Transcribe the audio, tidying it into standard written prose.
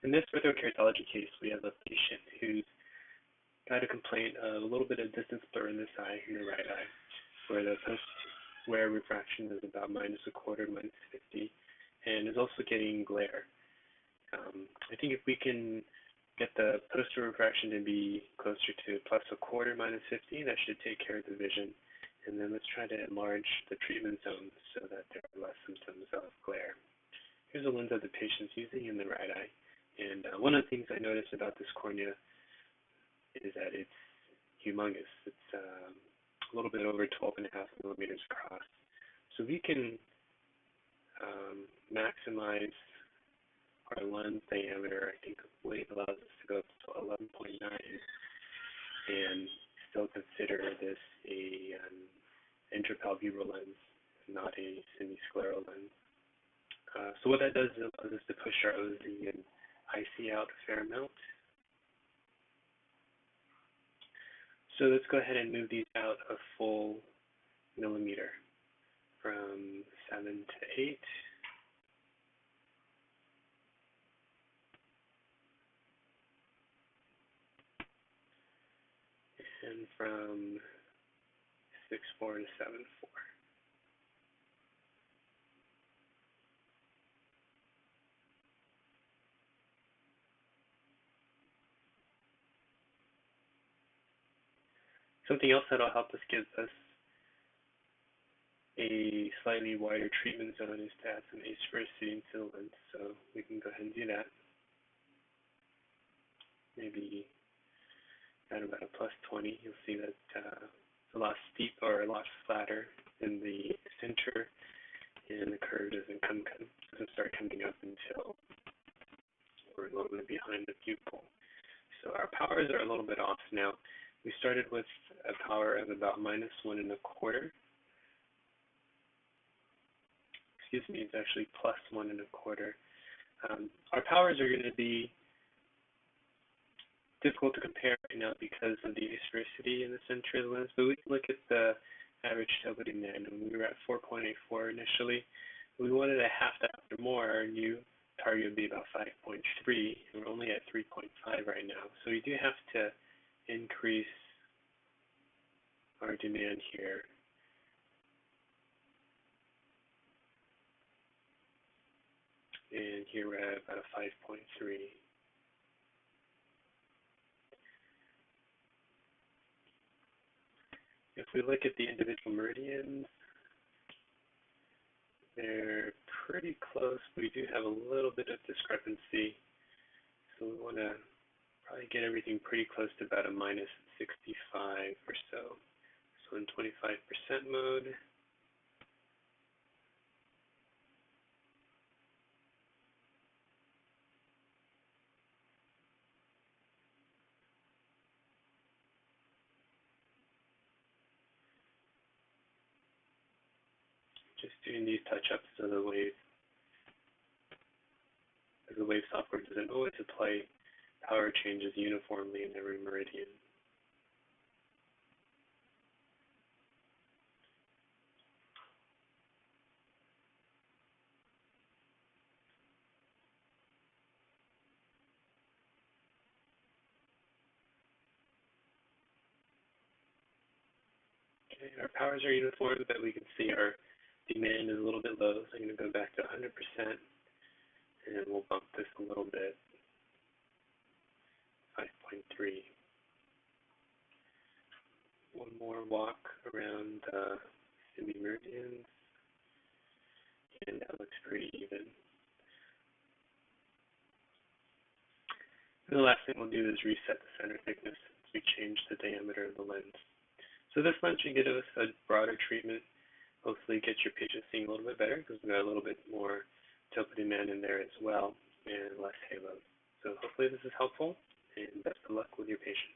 In this orthokeratology case, we have a patient who's got a complaint of a little bit of distance blur in this eye, in the right eye, where the post-wear refraction is about minus a quarter, minus 50, and is also getting glare. I think if we can get the post-wear refraction to be closer to plus a quarter, minus 50, that should take care of the vision. And then let's try to enlarge the treatment zones so that there are less symptoms of glare. Here's a lens that the patient's using in the right eye. And one of the things I noticed about this cornea is that it's humongous. It's a little bit over 12.5 millimeters across. So we can maximize our lens diameter. I think weight allows us to go up to 11.9 and still consider this an intrapalpebral lens, not a semiscleral lens. So what that does is it allows us to push our OZ and IC out a fair amount. So let's go ahead and move these out a full millimeter from 7 to 8. And from 6.4 to 7.4. Something else that'll help us give us a slightly wider treatment zone is to add some asphericity into the lens. So we can go ahead and do that. Maybe at about a plus 20, you'll see that it's a lot steep or a lot flatter in the center, and the curve doesn't start coming up until we're a little bit behind the pupil. So our powers are a little bit off now. We started with a power of about minus 1.25. Excuse me, it's actually plus 1.25. Our powers are going to be difficult to compare right now because of the asphericity in the center of the lens, but we can look at the average tilted demand. When we were at 4.84 initially, we wanted a half that or more. Our new target would be about 5.3, and we're only at 3.5 right now. So we do have to increase our demand here. And here we're at about a 5.3. If we look at the individual meridians, they're pretty close, but we do have a little bit of discrepancy. So we want to probably get everything pretty close to about a minus 65 or so. So in 25% mode, just doing these touch-ups so the wave software doesn't always apply power changes uniformly in every meridian. Okay, our powers are uniform, but we can see our demand is a little bit low, so I'm going to go back to 100%, and we'll bump this a little bit, 5.3. One more walk around the semi-meridians, and that looks pretty even. And the last thing we'll do is reset the center thickness as we change the diameter of the lens. So this lens should give us a broader treatment, hopefully get your patient seeing a little bit better because we've got a little bit more tilted demand in there as well and less halos. So hopefully this is helpful, and best of luck with your patient.